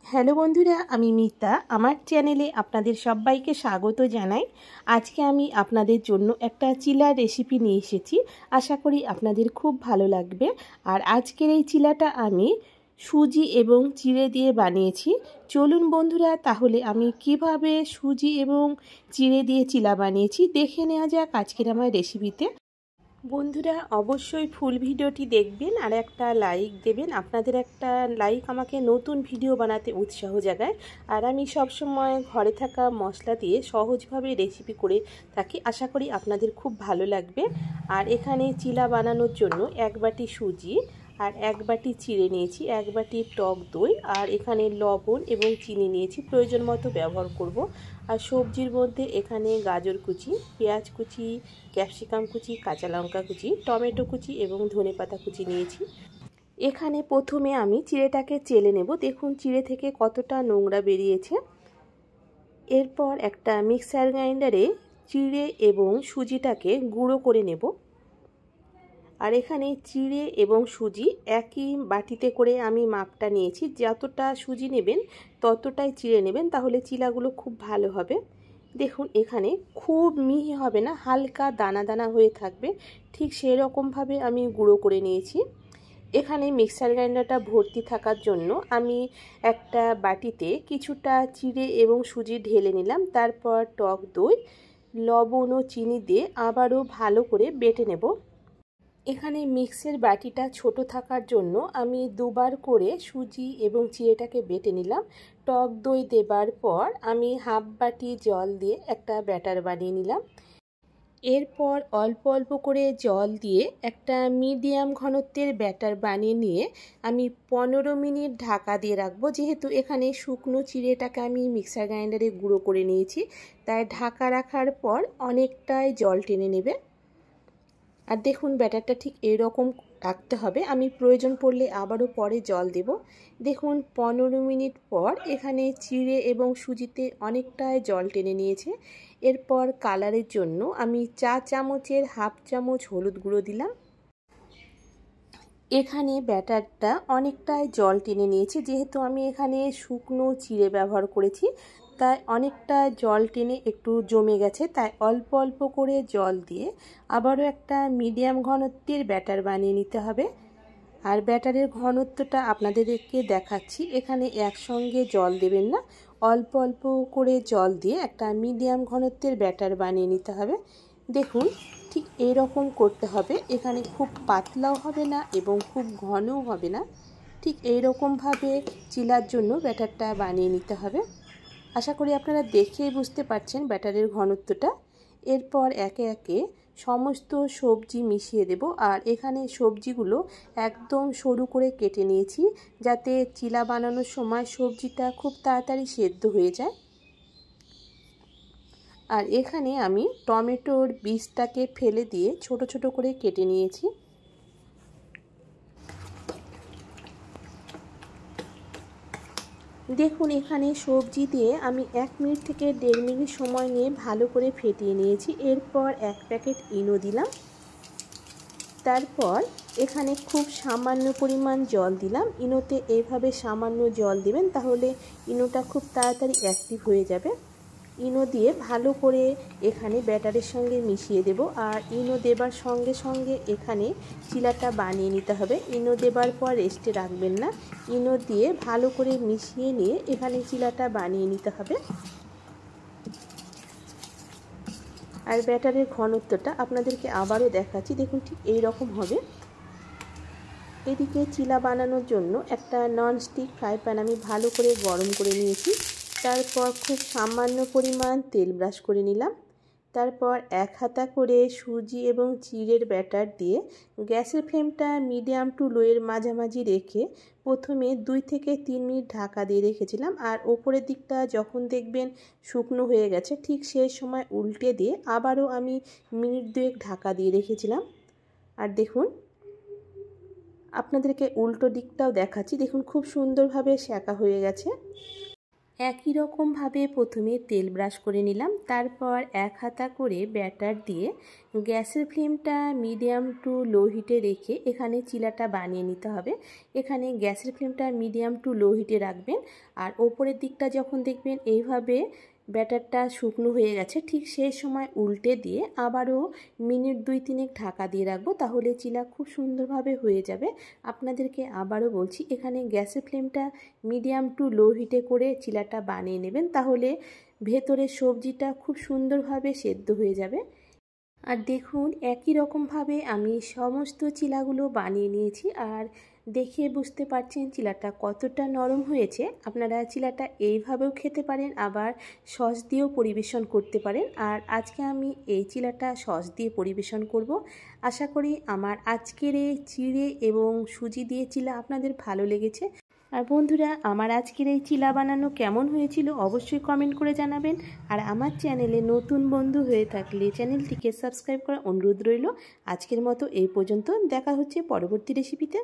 Hello বন্ধুরা, আমি মিতা। আমার চ্যানেলে আপনাদের সবাইকে স্বাগত জানাই। আজকে আমি আপনাদের জন্য একটা চিলা রেসিপি নিয়ে এসেছি। আশা করি আপনাদের খুব ভালো লাগবে। আর আজকের এই চিলাটা আমি সুজি এবং চিড়ে দিয়ে বানিয়েছি। চলুন বন্ধুরা, তাহলে আমি কিভাবে সুজি এবং চিড়ে দিয়ে চিলা বানিয়েছি দেখে নেওয়া যাক আজকের আমার রেসিপিতে। বন্ধুরা, অবশ্যই ফুল ভিডিওটি দেখবেন আর একটা লাইক দেবেন। আপনাদের একটা লাইক আমাকে নতুন ভিডিও বানাতে উৎসাহ জাগায়। আর আমি সবসময় ঘরে থাকা মশলা দিয়ে সহজভাবে রেসিপি করে থাকি। আশা করি আপনাদের খুব ভালো লাগবে। আর এখানে চিলা বানানোর জন্য 1 বাটি সুজি আর 1 বাটি চিড়ে নিয়েছি, 1 বাটি টক দই, আর এখানে লবণ এবং চিনি নিয়েছি, প্রয়োজন মতো ব্যবহার করব। আর সবজির মধ্যে এখানে গাজর কুচি, পেঁয়াজ কুচি, ক্যাপসিকাম কুচি, কাঁচা লঙ্কা কুচি, টমেটো কুচি এবং ধনেপাতা কুচি নিয়েছি। এখানে প্রথমে আমি চিড়েটাকে চেলে নেব। দেখুন চিড়ে থেকে কতটা নোংরা বেরিয়েছে। এরপর একটা মিক্সার গ্রাইন্ডারে চিড়ে এবং সুজিটাকে গুঁড়ো করে নেব। আর এখানে চিড়ে এবং সুজি একই বাটিতে করে আমি মাপটা নিয়েছি। যতটা সুজি নেবেন ততটাই চিড়ে নেবেন, তাহলে চিলাগুলো খুব ভালো হবে। দেখুন এখানে খুব মিহি হবে না, হালকা দানা দানা হয়ে থাকবে, ঠিক সেই রকমভাবে আমি গুঁড়ো করে নিয়েছি। এখানে মিক্সার গ্রাইন্ডারটা ভর্তি থাকার জন্য আমি একটা বাটিতে কিছুটা চিড়ে এবং সুজি ঢেলে নিলাম। তারপর টক দই, লবণ ও চিনি দিয়ে আবারও ভালো করে বেটে নেব। এখানে মিক্সের বাটিটা ছোট থাকার জন্য আমি দুবার করে সুজি এবং চিড়েটাকে বেটে নিলাম। টক দই দেবার পর আমি হাফ বাটি জল দিয়ে একটা ব্যাটার বানিয়ে নিলাম। এরপর অল্প অল্প করে জল দিয়ে একটা মিডিয়াম ঘনত্বের ব্যাটার বানিয়ে নিয়ে আমি 15 মিনিট ঢাকা দিয়ে রাখবো। যেহেতু এখানে শুকনো চিড়েটাকে আমি মিক্সার গ্রাইন্ডারে গুঁড়ো করে নিয়েছি, তাই ঢাকা রাখার পর অনেকটাই জল টেনে নেবে। আর দেখুন ব্যাটারটা ঠিক এরকম রাখতে হবে। আমি প্রয়োজন পড়লে আবারও পরে জল দেব। দেখুন 15 মিনিট পর এখানে চিড়ে এবং সুজিতে অনেকটাই জল টেনে নিয়েছে। এরপর কালারের জন্য আমি চা চামচের হাফ চামচ হলুদ গুঁড়ো দিলাম। এখানে ব্যাটারটা অনেকটাই জল টেনে নিয়েছে। যেহেতু আমি এখানে শুকনো চিড়ে ব্যবহার করেছি, তাই অনেকটা জল টেনে একটু জমে গেছে। তাই অল্প অল্প করে জল দিয়ে আবারও একটা মিডিয়াম ঘনত্বের ব্যাটার বানিয়ে নিতে হবে। আর ব্যাটারের ঘনত্বটা আপনাদেরকে দেখাচ্ছি। এখানে একসঙ্গে জল দেবেন না, অল্প অল্প করে জল দিয়ে একটা মিডিয়াম ঘনত্বের ব্যাটার বানিয়ে নিতে হবে। দেখুন ঠিক এইরকম করতে হবে। এখানে খুব পাতলাও হবে না এবং খুব ঘনও হবে না, ঠিক এইরকমভাবে চিলার জন্য ব্যাটারটা বানিয়ে নিতে হবে। আশা করি আপনারা দেখেই বুঝতে পারছেন ব্যাটারের ঘনত্বটা। এরপর একে একে সমস্ত সবজি মিশিয়ে দেব। আর এখানে সবজিগুলো একদম সরু করে কেটে নিয়েছি, যাতে চিলা বানানোর সময় সবজিটা খুব তাড়াতাড়ি সেদ্ধ হয়ে যায়। আর এখানে আমি টমেটোর বীজটাকে ফেলে দিয়ে ছোট ছোট করে কেটে নিয়েছি। দেখুন এখানে সবজি দিয়ে আমি 1 মিনিট থেকে 1.5 মিনিট সময় নিয়ে ভালো করে ফেটিয়ে নিয়েছি। এরপর 1 প্যাকেট ইনো দিলাম। তারপর এখানে খুব সামান্য পরিমাণ জল দিলাম। ইনোতে এইভাবে সামান্য জল দিবেন, তাহলে ইনোটা খুব তাড়াতাড়ি অ্যাক্টিভ হয়ে যাবে। ইনো দিয়ে ভালো করে এখানে ব্যাটারের সঙ্গে মিশিয়ে দেব। আর ইনো দেবার সঙ্গে সঙ্গে এখানে চিলাটা বানিয়ে নিতে হবে। ইনো দেবার পর রেস্টে রাখবেন না, ইনো দিয়ে ভালো করে মিশিয়ে নিয়ে এখানে চিলাটা বানিয়ে নিতে হবে। আর ব্যাটারের ঘনত্বটা আপনাদেরকে আবারও দেখাচ্ছি। দেখুন ঠিক এই রকম হবে। এদিকে চিলা বানানোর জন্য একটা ননস্টিক ফ্রাই প্যান আমি ভালো করে গরম করে নিয়েছি। তারপর খুব সামান্য পরিমাণ তেল ব্রাশ করে নিলাম। তারপর 1 হাতা করে সুজি এবং চিড়ের ব্যাটার দিয়ে গ্যাসের ফ্লেমটা মিডিয়াম টু লোয়ের মাঝামাঝি রেখে প্রথমে 2 থেকে 3 মিনিট ঢাকা দিয়ে রেখেছিলাম। আর ওপরের দিকটা যখন দেখবেন শুকনো হয়ে গেছে, ঠিক সেই সময় উল্টে দিয়ে আবারও আমি মিনিট 2 ঢাকা দিয়ে রেখেছিলাম। আর দেখুন আপনাদেরকে উল্টো দিকটাও দেখাচ্ছি। দেখুন খুব সুন্দরভাবে সেঁকা হয়ে গেছে। একই রকমভাবে প্রথমে তেল ব্রাশ করে নিলাম, তারপর এক হাতা করে ব্যাটার দিয়ে গ্যাসের ফ্লেমটা মিডিয়াম টু লো হিটে রেখে এখানে চিলাটা বানিয়ে নিতে হবে। এখানে গ্যাসের ফ্লেমটা মিডিয়াম টু লো হিটে রাখবেন, আর ওপরের দিকটা যখন দেখবেন এইভাবে ব্যাটারটা শুকনো হয়ে গেছে, ঠিক সেই সময় উল্টে দিয়ে আবারও মিনিট 2-3 ঢাকা দিয়ে রাখবো, তাহলে চিলা খুব সুন্দরভাবে হয়ে যাবে। আপনাদেরকে আবারও বলছি, এখানে গ্যাসের ফ্লেমটা মিডিয়াম টু লো হিটে করে চিলাটা বানিয়ে নেবেন, তাহলে ভেতরে সবজিটা খুব সুন্দরভাবে সেদ্ধ হয়ে যাবে। আর দেখুন একই রকমভাবে আমি সমস্ত চিলাগুলো বানিয়ে নিয়েছি, আর দেখে বুঝতে পারছেন চিলাটা কতটা নরম হয়েছে। আপনারা চিলাটা এইভাবেও খেতে পারেন, আবার সস দিয়েও পরিবেশন করতে পারেন। আর আজকে আমি এই চিলাটা সস দিয়ে পরিবেশন করব। আশা করি আমার আজকের এই চিড়ে এবং সুজি দিয়ে চিলা আপনাদের ভালো লেগেছে। আর বন্ধুরা, আমার আজকের এই চিলা বানানো কেমন হয়েছিল অবশ্যই কমেন্ট করে জানাবেন। আর আমার চ্যানেলে নতুন বন্ধু হয়ে থাকলে চ্যানেলটিকে সাবস্ক্রাইব করার অনুরোধ রইল। আজকের মতো এই পর্যন্ত, দেখা হচ্ছে পরবর্তী রেসিপিতে।